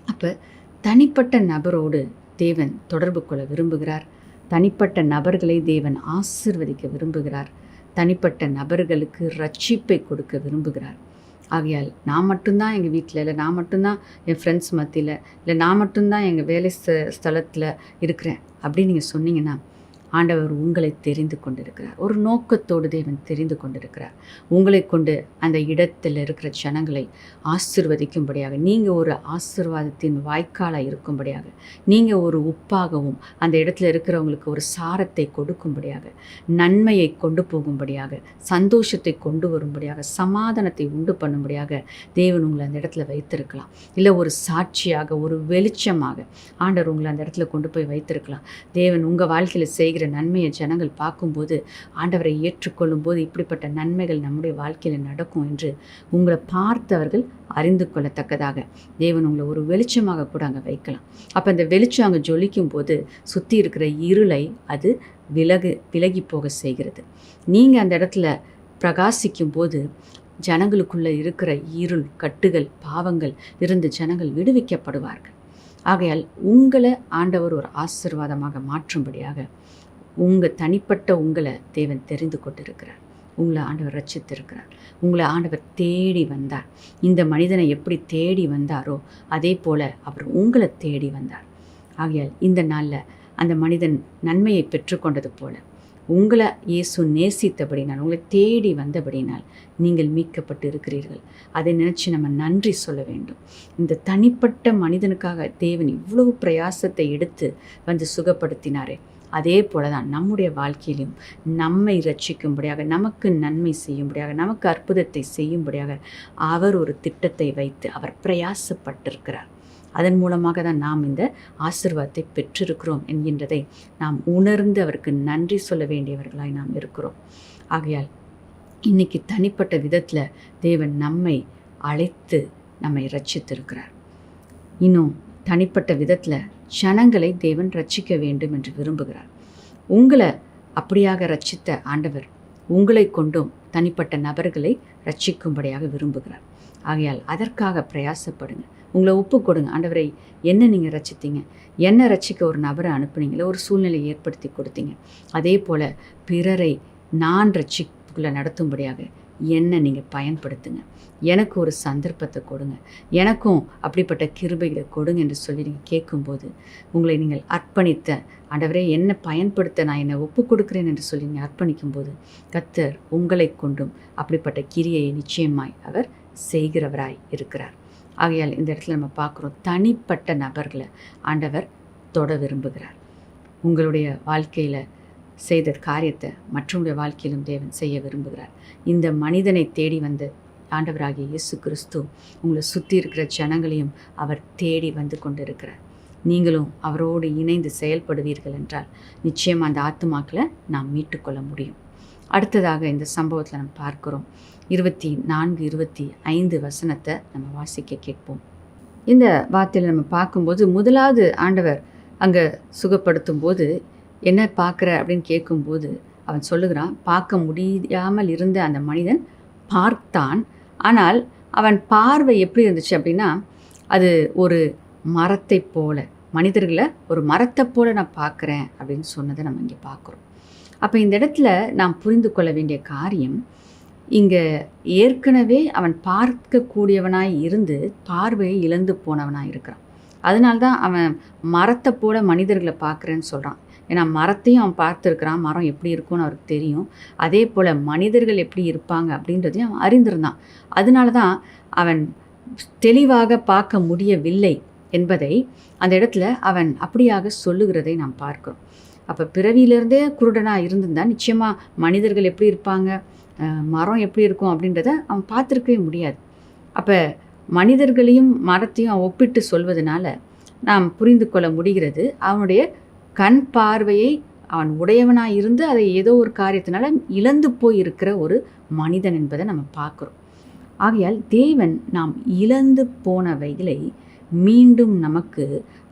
அப்போ தனிப்பட்ட நபரோடு தேவன் தொடர்பு கொள்ள விரும்புகிறார். தனிப்பட்ட நபர்களை தேவன் ஆசீர்வதிக்க விரும்புகிறார். தனிப்பட்ட நபர்களுக்கு ரட்சிப்பை கொடுக்க விரும்புகிறார். ஆகையால் நான் மட்டும்தான் எங்கள் வீட்டில், இல்லை நான் மட்டும்தான் என் ஃப்ரெண்ட்ஸ் மத்தியில், இல்லை நான் மட்டும்தான் எங்கள் வேலை ஸ்தலத்தில் இருக்கிறேன் அப்படின்னு நீங்கள் சொன்னீங்கன்னா ஆண்டவர் உங்களை தெரிந்து கொண்டிருக்கிறார். ஒரு நோக்கத்தோடு தேவன் தெரிந்து கொண்டிருக்கிறார். உங்களை கொண்டு அந்த இடத்தில் இருக்கிற ஜனங்களை ஆசீர்வதிக்கும்படியாக, நீங்கள் ஒரு ஆசீர்வாதத்தின் வாய்க்காலாக இருக்கும்படியாக, நீங்கள் ஒரு உப்பாகவும் அந்த இடத்துல இருக்கிறவங்களுக்கு ஒரு சாரத்தை கொடுக்கும்படியாக, நன்மையை கொண்டு போகும்படியாக, சந்தோஷத்தை கொண்டு வரும்படியாக, சமாதானத்தை உண்டு பண்ணும்படியாக தேவன் உங்களை அந்த இடத்துல வைத்திருக்கலாம். இல்லை ஒரு சாட்சியாக, ஒரு வெளிச்சமாக ஆண்டவர் உங்களை அந்த இடத்துல கொண்டு போய் வைத்திருக்கலாம். தேவன் உங்கள் வாழ்க்கையில் செய்கிற நன்மையை ஜனங்கள் பார்க்கும்போது, ஆண்டவரை ஏற்றுக்கொள்ளும் போது இப்படிப்பட்ட நன்மைகள் நம்முடைய வாழ்க்கையில் நடக்கும் என்று உங்களை பார்த்தவர்கள் அறிந்து கொள்ளத்தக்கதாக தேவன் உங்களை ஒரு வெளிச்சமாக கூட அங்கே வைக்கலாம். அப்போ அந்த வெளிச்சம் அங்கே ஜொலிக்கும் போது சுற்றி இருக்கிற இருளை அது விலகி போக செய்கிறது. நீங்கள் அந்த இடத்துல பிரகாசிக்கும் போது ஜனங்களுக்குள்ளே இருக்கிற இருள், கட்டுகள், பாவங்கள் இருந்து ஜனங்கள் விடுவிக்கப்படுவார்கள். ஆகையால் உங்களை ஆண்டவர் ஒரு ஆசீர்வாதமாக மாற்றும்படியாக உங்கள் தனிப்பட்ட உங்களை தேவன் தெரிந்து கொண்டிருக்கிறார். உங்களை ஆண்டவர் ரட்சித்திருக்கிறார். உங்களை ஆண்டவர் தேடி வந்தார். இந்த மனிதனை எப்படி தேடி வந்தாரோ அதே போல் அவர் உங்களை தேடி வந்தார். ஆகையால் இந்த நாளில் அந்த மனிதன் நன்மையை பெற்றுக்கொண்டது போல உங்களை இயேசு நேசித்தபடினால், உங்களை தேடி வந்தபடினால் நீங்கள் மீட்கப்பட்டு இருக்கிறீர்கள். அதை நினச்சி நம்ம நன்றி சொல்ல வேண்டும். இந்த தனிப்பட்ட மனிதனுக்காக தேவன் இவ்வளவு பிரயாசத்தை எடுத்து வந்து சுகப்படுத்தினாரே, அதே போல தான் நம்முடைய வாழ்க்கையிலும் நம்மை ரட்சிக்கும்படியாக, நமக்கு நன்மை செய்யும்படியாக, நமக்கு அற்புதத்தை செய்யும்படியாக அவர் ஒரு திட்டத்தை வைத்து அவர் பிரயாசப்பட்டிருக்கிறார். அதன் மூலமாக தான் நாம் இந்த ஆசீர்வாதத்தை பெற்றிருக்கிறோம் என்கின்றதை நாம் உணர்ந்து அவருக்கு நன்றி சொல்ல வேண்டியவர்களாய் நாம் இருக்கிறோம். ஆகையால் இன்னைக்கு தனிப்பட்ட விதத்தில் தேவன் நம்மை அழைத்து நம்மை ரட்சித்திருக்கிறார். இன்னும் தனிப்பட்ட விதத்தில் ஜனங்களை தேவன் ரட்சிக்க வேண்டும் என்று விரும்புகிறார். உங்களை அப்படியாக ரட்சித்த ஆண்டவர் உங்களை கொண்டும் தனிப்பட்ட நபர்களை ரட்சிக்கும்படியாக விரும்புகிறார். ஆகையால் அதற்காக பிரயாசப்படுங்க. உங்களை ஒப்பு கொடுங்க. ஆண்டவரை, என்ன நீங்கள் ரட்சித்தீங்க, என்ன ரட்சிக்க ஒரு நபரை அனுப்புனீங்களோ, ஒரு சூழ்நிலையை ஏற்படுத்தி கொடுத்தீங்க. அதே போல் பிறரை நான் ரட்சிப்புக்குள்ளே நடத்தும்படியாக என்ன நீங்கள் பயன்படுத்துங்க. எனக்கு ஒரு சந்தர்ப்பத்தை கொடுங்க, எனக்கும் அப்படிப்பட்ட கிருபைகளை கொடுங்க என்று சொல்லி நீங்கள் கேட்கும்போது, உங்களை நீங்கள் அர்ப்பணித்த ஆண்டவரே என்னை பயன்படுத்த நான் என்னை ஒப்பு கொடுக்குறேன் என்று சொல்லி நீங்கள் அர்ப்பணிக்கும்போது கர்த்தர் உங்களை கொண்டும் அப்படிப்பட்ட கிரியையை நிச்சயமாய் அவர் செய்கிறவராய் இருக்கிறார். ஆகையால் இந்த இடத்துல நம்ம பார்க்குறோம், தனிப்பட்ட நபர்களை ஆண்டவர் தொட விரும்புகிறார். உங்களுடைய வாழ்க்கையில் செய்த காரியத்தை மற்றவருடைய வாழ்க்கையிலும் தேவன் செய்ய விரும்புகிறார். இந்த மனிதனை தேடி வந்து ஆண்டவராகிய இயேசு கிறிஸ்து உங்களை சுற்றி இருக்கிற ஜனங்களையும் அவர் தேடி வந்து கொண்டு இருக்கிறார். நீங்களும் அவரோடு இணைந்து செயல்படுவீர்கள் என்றால் நிச்சயம் அந்த ஆத்துமாக்களை நாம் மீட்டுக்கொள்ள முடியும். அடுத்ததாக இந்த சம்பவத்தில் நம்ம பார்க்குறோம் 24-25 வசனத்தை நம்ம வாசிக்க கேட்போம். இந்த வார்த்தையில் நம்ம பார்க்கும்போது முதலாவது ஆண்டவர் அங்கே சுகப்படுத்தும் போது என்ன பார்க்குற அப்படின்னு கேட்கும்போது அவன் சொல்லுகிறான், பார்க்க முடியாமல் இருந்த அந்த மனிதன் பார்த்தான். ஆனால் அவன் பார்வை எப்படி இருந்துச்சு அப்படின்னா, அது ஒரு மரத்தை போல, மனிதர்களை ஒரு மரத்தை போல நான் பார்க்குறேன் அப்படின்னு சொன்னதை நம்ம இங்கே பார்க்குறோம். அப்போ இந்த இடத்துல நாம் புரிந்து கொள்ள வேண்டிய காரியம், இங்கே ஏற்கனவே அவன் பார்க்கக்கூடியவனாய் இருந்து பார்வையை இழந்து போனவனாய் இருக்கிறான். அதனால்தான் அவன் மரத்தை போல மனிதர்களை பார்க்குறேன்னு சொல்கிறான். ஏன்னா மரத்தையும் அவன் பார்த்துருக்கிறான், மரம் எப்படி இருக்கும்னு அவருக்கு தெரியும். அதே போல் மனிதர்கள் எப்படி இருப்பாங்க அப்படின்றதையும் அவன் அறிந்திருந்தான். அதனால தான் அவன் தெளிவாக பார்க்க முடியவில்லை என்பதை அந்த இடத்துல அவன் அப்படியாக சொல்லுகிறதை நாம் பார்க்கிறோம். அப்போ பிறவியிலேருந்தே குருடனாக இருந்திருந்தால் நிச்சயமாக மனிதர்கள் எப்படி இருப்பாங்க, மரம் எப்படி இருக்கும் அப்படின்றத அவன் பார்த்துருக்கவே முடியாது. அப்போ மனிதர்களையும் மரத்தையும் அவன் ஒப்பிட்டு சொல்வதனால நாம் புரிந்து கொள்ள முடிகிறது, அவனுடைய கண் பார்வையை அவன் உடையவனாக இருந்து அதை ஏதோ ஒரு காரியத்தினால இழந்து போய் இருக்கிற ஒரு மனிதன் என்பதை நம்ம பார்க்குறோம். ஆகையால் தேவன் நாம் இழந்து போனவைகளை மீண்டும் நமக்கு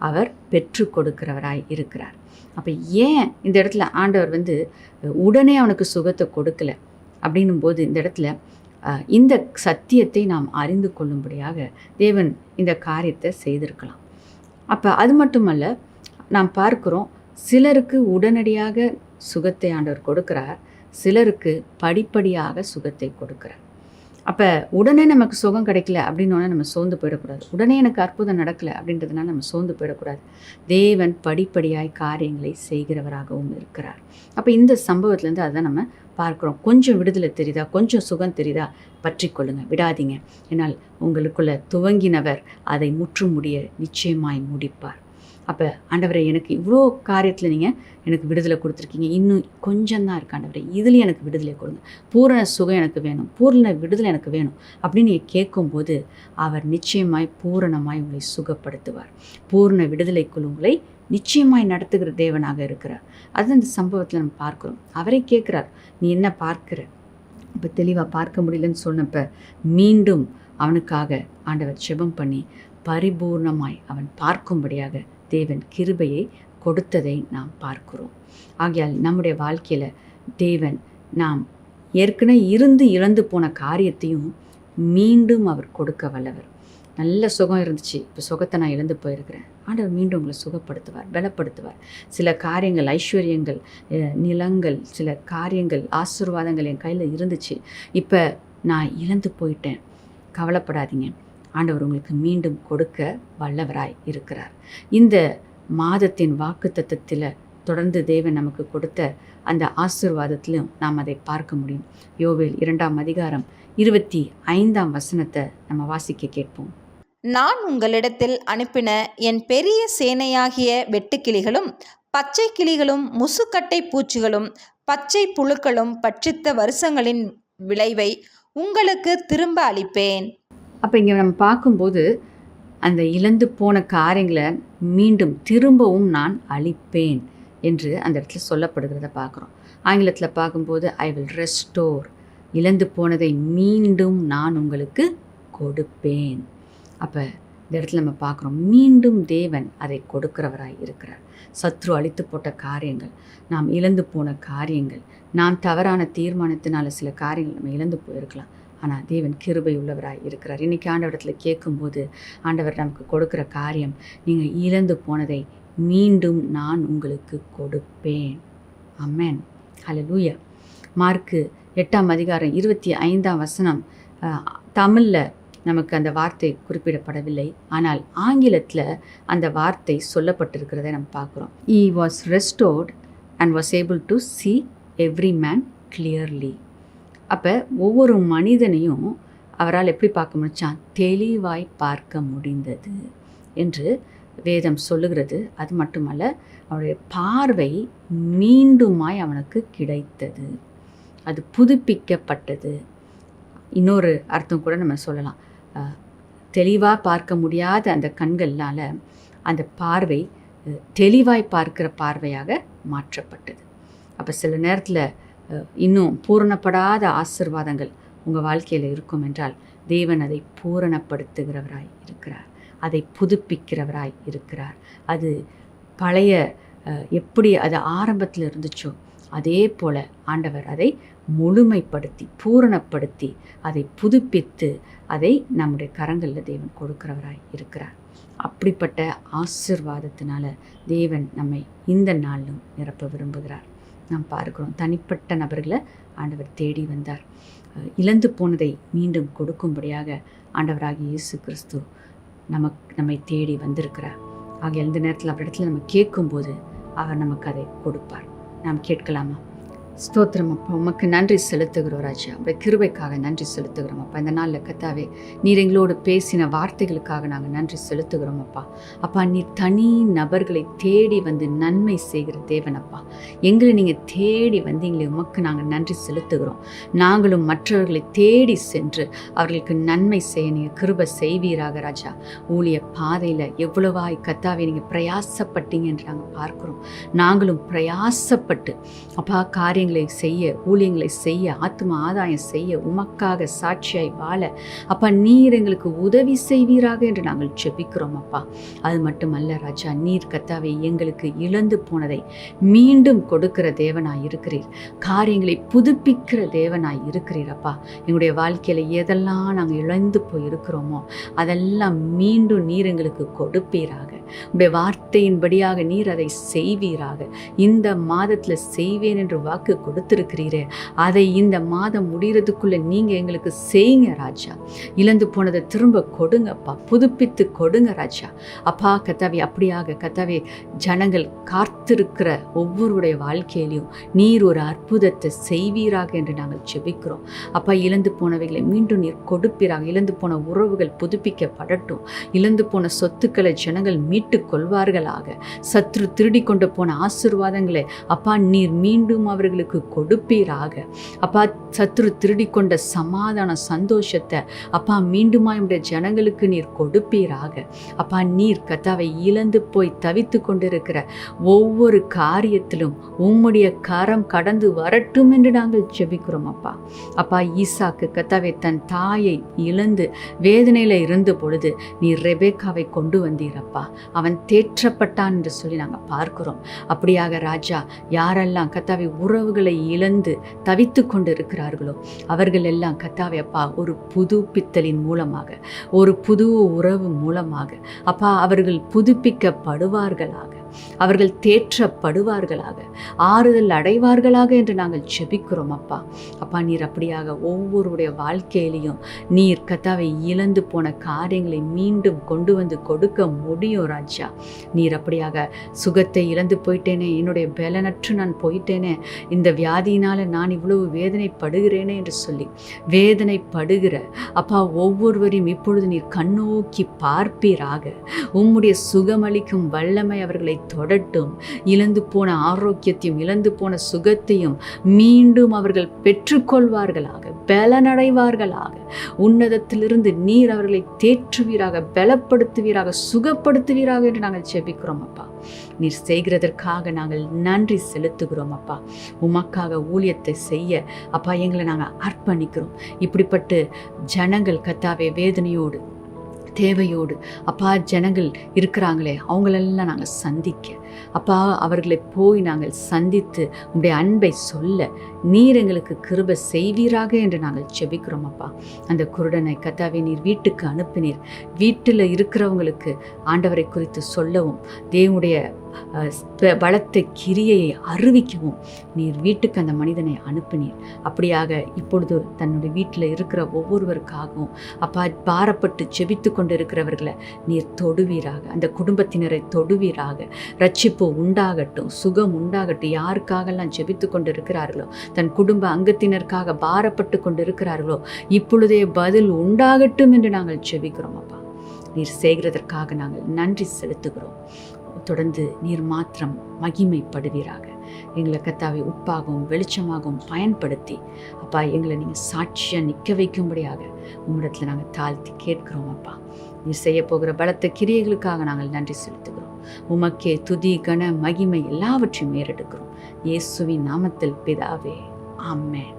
அவர் பெற்று கொடுக்கிறவராய் இருக்கிறார். அப்போ ஏன் இந்த இடத்துல ஆண்டவர் உடனே அவனுக்கு சுகத்தை கொடுக்கல அப்படின்னும் போது இந்த இடத்துல இந்த சத்தியத்தை நாம் அறிந்து கொள்ளும்படியாக தேவன் இந்த காரியத்தை செய்திருக்கலாம். அப்போ அது மட்டுமல்ல, நாம் பார்க்குறோம் சிலருக்கு உடனடியாக சுகத்தை ஆண்டவர் கொடுக்கிறார், சிலருக்கு படிப்படியாக சுகத்தை கொடுக்கிறார். அப்போ உடனே நமக்கு சுகம் கிடைக்கல அப்படின்னோடனே நம்ம சோர்ந்து போயிடக்கூடாது. உடனே எனக்கு அற்புதம் நடக்கலை அப்படின்றதுனால நம்ம சோர்ந்து போயிடக்கூடாது. தேவன் படிப்படியாய் காரியங்களை செய்கிறவராகவும் இருக்கிறார். அப்போ இந்த சம்பவத்துலேருந்து அதை நம்ம பார்க்குறோம். கொஞ்சம் விடுதலை தெரியுதா, கொஞ்சம் சுகம் தெரியுதா, பற்றி கொள்ளுங்க, விடாதீங்க. ஏன்னால் உங்களுக்குள்ள துவங்கினவர் அதை முற்றும் முடிய நிச்சயமாய் முடிப்பார். அப்போ ஆண்டவரை, எனக்கு இவ்வளோ காரியத்தில் நீங்கள் எனக்கு விடுதலை கொடுத்துருக்கீங்க, இன்னும் கொஞ்சம் தான் இருக்கு ஆண்டவரை, இதுலேயும் எனக்கு விடுதலை கொடுங்க, பூரண சுகம் எனக்கு வேணும், பூரண விடுதலை எனக்கு வேணும் அப்படின்னு நீங்கள் கேட்கும்போது அவர் நிச்சயமாய் பூரணமாய் உங்களை சுகப்படுத்துவார். பூரண விடுதலைக்குள் உங்களை நிச்சயமாய் நடத்துகிற தேவனாக இருக்கிறார். அது அந்த சம்பவத்தில் நம்ம பார்க்குறோம். அவரை கேட்குறார், நீ என்ன பார்க்குற? இப்போ தெளிவாக பார்க்க முடியலன்னு சொன்னப்போ மீண்டும் அவனுக்காக ஆண்டவர் ஜெபம் பண்ணி பரிபூர்ணமாய் அவன் பார்க்கும்படியாக தேவன் கிருபையை கொடுத்ததை நாம் பார்க்கிறோம். ஆகையால் நம்முடைய வாழ்க்கையில் தேவன் நாம் ஏற்கனவே இழந்து போன காரியத்தையும் மீண்டும் அவர் கொடுக்க வல்லவர். நல்ல சுகம் இருந்துச்சு, இப்போ சுகத்தை நான் இழந்து போயிருக்கிறேன், ஆண்டவர் மீண்டும் உங்களை சுகப்படுத்துவார், பலப்படுத்துவார். சில காரியங்கள், ஐஸ்வர்யங்கள், நிலங்கள், சில காரியங்கள், ஆசீர்வாதங்கள் என் கையில் இருந்துச்சு, இப்போ நான் இழந்து போயிட்டேன், கவலைப்படாதீங்க, ஆண்டவர் உங்களுக்கு மீண்டும் கொடுக்க வல்லவராய் இருக்கிறார். இந்த மாதத்தின் வாக்குத்தத்தத்தில் தொடர்ந்து தேவன் நமக்கு கொடுத்த அந்த ஆசீர்வாதத்திலும் நாம் அதை பார்க்க முடியும். யோவேல் 2ஆம் அதிகாரம் 25ஆம் வசனத்தை நம்ம வாசிக்க கேட்போம். நான் உங்களிடத்தில் அனுப்பின என் பெரிய சேனையாகிய வெட்டுக்கிளிகளும் பச்சை கிளிகளும் முசுக்கட்டை பூச்சிகளும் பச்சை புழுக்களும் பட்சித்த வருஷங்களின் விளைவை உங்களுக்கு திரும்ப அளிப்பேன். அப்போ இங்கே நம்ம பார்க்கும்போது அந்த இழந்து போன காரியங்களை மீண்டும் திரும்பவும் நான் அளிப்பேன் என்று அந்த இடத்துல சொல்லப்படுகிறத பார்க்குறோம். ஆங்கிலத்தில் பார்க்கும்போது ஐ வில் ரெஸ்டோர், இழந்து போனதை மீண்டும் நான் உங்களுக்கு கொடுப்பேன். அப்போ இந்த இடத்துல நம்ம பார்க்குறோம், மீண்டும் தேவன் அதை கொடுக்கிறவராய் இருக்கிறார். சத்ரு அழித்து போட்ட காரியங்கள், நாம் இழந்து போன காரியங்கள், நாம் தவறான தீர்மானத்தினால சில காரியங்கள் நம்ம இழந்து போயிருக்கலாம், ஆனால் தேவன் கிருபை உள்ளவராய் இருக்கிறார். இன்றைக்கி ஆண்டவரிடத்தில் கேட்கும்போது ஆண்டவர் நமக்கு கொடுக்குற காரியம், நீங்கள் இழந்து போனதை மீண்டும் நான் உங்களுக்கு கொடுப்பேன். ஆமென், ஹல்லேலூயா. மார்க்கு 8ஆம் அதிகாரம் 25ஆம் வசனம், தமிழில் நமக்கு அந்த வார்த்தை குறிப்பிடப்படவில்லை, ஆனால் ஆங்கிலத்தில் அந்த வார்த்தை சொல்லப்பட்டிருக்கிறதை நம்ம பார்க்குறோம். He was restored and was able to see every man clearly. அப்போ ஒவ்வொரு மனிதனையும் அவரால் எப்படி பார்க்க முடிச்சான்? தெளிவாய் பார்க்க முடிந்தது என்று வேதம் சொல்லுகிறது. அது மட்டுமல்ல, அவனுடைய பார்வை மீண்டுமாய் அவனுக்கு கிடைத்தது, அது புதுப்பிக்கப்பட்டது. இன்னொரு அர்த்தம் கூட நம்ம சொல்லலாம், தெளிவாக பார்க்க முடியாத அந்த கண்களால் அந்த பார்வை தெளிவாய் பார்க்கிற பார்வையாக மாற்றப்பட்டது. அப்போ சில நேரத்தில் இன்னும் பூரணப்படாத ஆசீர்வாதங்கள் உங்கள் வாழ்க்கையில் இருக்கும் என்றால் தேவன் அதை பூரணப்படுத்துகிறவராய் இருக்கிறார், அதை புதுப்பிக்கிறவராய் இருக்கிறார். அது பழைய எப்படி அது ஆரம்பத்தில் இருந்துச்சோ அதே போல் ஆண்டவர் அதை முழுமைப்படுத்தி பூரணப்படுத்தி அதை புதுப்பித்து அதை நம்முடைய கரங்களில் தேவன் கொடுக்கிறவராய் இருக்கிறார். அப்படிப்பட்ட ஆசீர்வாதத்தினால தேவன் நம்மை இந்த நாளிலும் நிரப்ப விரும்புகிறார். நாம் பார்க்கிறோம், தனிப்பட்ட நபர்களை ஆண்டவர் தேடி வந்தார். இழந்து போனதை மீண்டும் கொடுக்கும்படியாக ஆண்டவராகிய இயேசு கிறிஸ்து நம்மை தேடி வந்திருக்கிறார். ஆக எந்த நேரத்தில் அவரிடத்துல நம்ம கேட்கும்போது அவர் நமக்கு அதை கொடுப்பார். நாம் கேட்கலாமா? ஸ்தோத்திரம் அப்பா, உமக்கு நன்றி செலுத்துகிறோம் ராஜா. உடைய கிருபைக்காக நன்றி செலுத்துகிறோம் அப்பா. இந்த நாளில் கர்த்தாவே நீர் எங்களோடு பேசின வார்த்தைகளுக்காக நாங்கள் நன்றி செலுத்துகிறோம் அப்பா. அப்பா, நீர் தனி நபர்களை தேடி வந்து நன்மை செய்கிற தேவன் அப்பா. எங்களை நீங்கள் தேடி வந்தீங்களே, உமக்கு நாங்கள் நன்றி செலுத்துகிறோம். நாங்களும் மற்றவர்களை தேடி சென்று அவர்களுக்கு நன்மை செய்ய நீங்கள் கிருபை செய்வீராக ராஜா. ஊழிய பாதையில் எவ்வளவாய் கர்த்தாவே நீங்கள் பிரயாசப்பட்டீங்க என்று நாங்கள் பார்க்குறோம். நாங்களும் பிரயாசப்பட்டு அப்பா காரியங்களை செய்ய, ஊழியங்களை செய்ய, ஆத்ம ஆதாயம் செய்ய, உமக்காக சாட்சியாய் வாழ அப்பா நீர் எங்களுக்கு உதவி செய்வீராக என்று நாங்கள் ஜெபிக்கிறோம் அப்பா. அது மட்டுமல்ல ராஜா, நீர் கர்த்தாவே எங்களுக்கு இழந்து போனதை மீண்டும் கொடுக்கிற தேவனாய் இருக்கிறீர், காரியங்களை புதுப்பிக்கிற தேவனாய் இருக்கிறீர் அப்பா. எங்களுடைய வாழ்க்கையில் எதெல்லாம் நாங்கள் இழந்து போய் இருக்கிறோமோ அதெல்லாம் மீண்டும் நீர் எங்களுக்கு கொடுப்பீராக. உடைய வார்த்தையின்படியாக நீர் அதை செய்வீராக. இந்த மாதத்தில் செய்வேன் என்று வாக்கு கொடுத்திருக்கிறீரே, அதை இந்த மாதம் முடிகிறதுக்குள்ள நீங்க எங்களுக்கு செய்யுங்க ராஜா. இழந்து போனதை திரும்ப கொடுங்கப்பா, புதுப்பித்து கொடுங்க ராஜா. அப்பா கர்த்தாவே, அப்படியாக கர்த்தாவே ஜனங்கள் காத்திருக்கிற ஒவ்வொருடைய வாழ்க்கையிலையும் நீர் ஒரு அற்புதத்தை செய்வீராக என்று நாங்கள் ஜெபிக்கிறோம் அப்பா. இழந்து போனவைகளை மீண்டும் நீர் கொடுப்பீராக. இழந்து போன உறவுகள் புதுப்பிக்கப்படட்டும். இழந்து போன சொத்துக்களை ஜனங்கள் மீட்டு கொள்வார்களாக. சத்ரு திருடி கொண்டு போன ஆசீர்வாதங்களை அப்பா நீர் மீண்டும் அவர்களுக்கு கொடுப்பீராக அப்பா. சத்ரு திருடி கொண்ட சமாதான சந்தோஷத்தை அப்பா மீண்டுமாய் உடைய ஜனங்களுக்கு நீர் கொடுப்பீராக அப்பா. நீர் கர்த்தாவை இழந்து போய் தவித்து கொண்டிருக்கிற ஒவ்வொரு காரியத்திலும் உம்முடைய கரம் கடந்து வரட்டும் என்று நாங்கள் ஜெபிக்கிறோம் அப்பா. அப்பா, ஈசாக்கு கர்த்தாவை தன் தாயை இழந்து வேதனையில் இருந்த பொழுது நீர் ரெபேக்காவை கொண்டு வந்தீரப்பா. அவன் தேற்றப்பட்டான் என்று சொல்லி நாங்கள் பார்க்கிறோம். அப்படியாக ராஜா, யாரெல்லாம் கர்த்தாவை உறவுகளை இழந்து தவித்து கொண்டு இருக்கிறார்களோ அவர்கள் எல்லாம் கர்த்தாவே அப்பா ஒரு புதுப்பித்தலின் மூலமாக, ஒரு புது உறவு மூலமாக அப்பா அவர்கள் புதுப்பிக்கப்படுவார்களாக, அவர்கள் தேற்றப்படுவார்களாக, ஆறுதல் அடைவார்களாக என்று நாங்கள் ஜெபிக்கிறோம் அப்பா. அப்பா, நீர் அப்படியாக ஒவ்வொருடைய வாழ்க்கையிலையும் நீர் கர்த்தாவை இழந்து போன காரியங்களை மீண்டும் கொண்டு வந்து கொடுக்க முடியும் ராஜா. நீர் அப்படியாக சுகத்தை இழந்து போயிட்டேனே, என்னுடைய பலனற்று நான் போயிட்டேனே, இந்த வியாதியினால் நான் இவ்வளவு வேதனைப்படுகிறேனே என்று சொல்லி வேதனைப்படுகிற அப்பா ஒவ்வொருவரையும் இப்பொழுது நீர் கண்ணோக்கி பார்ப்பீராக. உம்முடைய சுகமளிக்கும் வல்லமை அவர்களை தொடட்டும். இழந்து போன ஆரோக்கியத்தையும் இழந்து போன சுகத்தையும் மீண்டும் அவர்கள் பெற்றுக்கொள்வார்களாக, பலனடைவார்களாக. உன்னதத்திலிருந்து நீர் அவர்களை தேற்றுவீராக, பலப்படுத்துவீராக, சுகப்படுத்துவீராக என்று நாங்கள் ஜெபிக்கிறோம் அப்பா. நீர் செய்கிறதற்காக நாங்கள் நன்றி செலுத்துகிறோம் அப்பா. உமக்காக ஊழியத்தை செய்ய அப்பா எங்களை நாங்கள் அர்ப்பணிக்கிறோம். இப்படிப்பட்டு ஜனங்கள் கர்த்தாவே வேதனையோடு தேவையோடு அப்பா ஜனங்கள் இருக்கிறாங்களே, அவங்களெல்லாம் நாங்கள் சந்திக்க அப்பா, அவர்களை போய் நாங்கள் சந்தித்து உங்களுடைய அன்பை சொல்ல நீர் எங்களுக்கு கிருபை செய்வீராக என்று நாங்கள் ஜெபிக்கிறோம் அப்பா. அந்த குருடனை கர்த்தாவே நீர் வீட்டுக்கு அனுப்பினீர். வீட்டில் இருக்கிறவங்களுக்கு ஆண்டவரை குறித்து சொல்லவும் தேவனுடைய பலத்த கிரியையை அறிவிக்கவும் நீர் வீட்டுக்கு அந்த மனிதனை அனுப்பினீர். அப்படியாக இப்பொழுது தன்னுடைய வீட்டில் இருக்கிற ஒவ்வொருவருக்காகவும் அப்பா பாரப்பட்டு ஜெபித்து கொண்டு இருக்கிறவர்களை நீர் தொடுவீராக, அந்த குடும்பத்தினரை தொடுவீராக. ரட்சிப்பு உண்டாகட்டும், சுகம் உண்டாகட்டும். யாருக்காகலாம் ஜெபித்து கொண்டு இருக்கிறார்களோ, தன் குடும்ப அங்கத்தினருக்காக பாரப்பட்டு கொண்டு இருக்கிறார்களோ, இப்பொழுதே பதில் உண்டாகட்டும் என்று நாங்கள் ஜெபிக்கிறோம் அப்பா. நீர் செய்கிறதற்காக நாங்கள் நன்றி செலுத்துகிறோம். தொடர்ந்து நீர் மாத்திரம் மகிமைப்படுவீராக. எங்களை கர்த்தாவே உப்பாகவும் வெளிச்சமாகவும் பயன்படுத்தி அப்பா எங்களை நீங்கள் சாட்சியாக நிற்க வைக்கும்படியாக உம்மிடத்தில் நாங்கள் தாழ்த்தி கேட்கிறோம். அப்பா நீர் செய்ய போகிற பலத்த கிரியைகளுக்காக நாங்கள் நன்றி செலுத்துகிறோம். உமக்கே துதி கன மகிமை எல்லாவற்றையும் ஏறெடுக்கிறோம். இயேசுவின் நாமத்தில் பிதாவே, ஆமென்.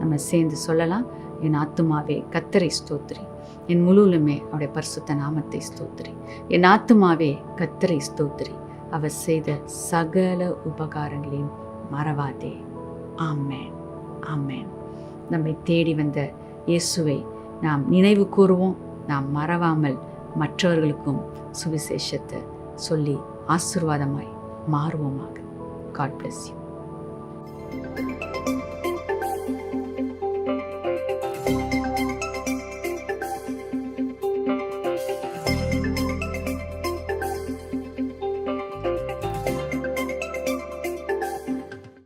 நம்ம சேர்ந்து சொல்லலாம். என் ஆத்துமாவே கர்த்தரை ஸ்தோத்திரி, என் முழுவலுமே அவருடைய பரிசுத்த நாமத்தை ஸ்தோத்திரி. என் ஆத்துமாவே கர்த்தரை ஸ்தோத்திரி, அவர் செய்த சகல உபகாரங்களையும் மறவாதே. ஆமென், ஆமென். நம்மை தேடி வந்த இயேசுவை நாம் நினைவு கூறுவோம். நாம் மறவாமல் மற்றவர்களுக்கும் சுவிசேஷத்தை சொல்லி ஆசீர்வாதமாய் மாறுவோமாக. God bless you.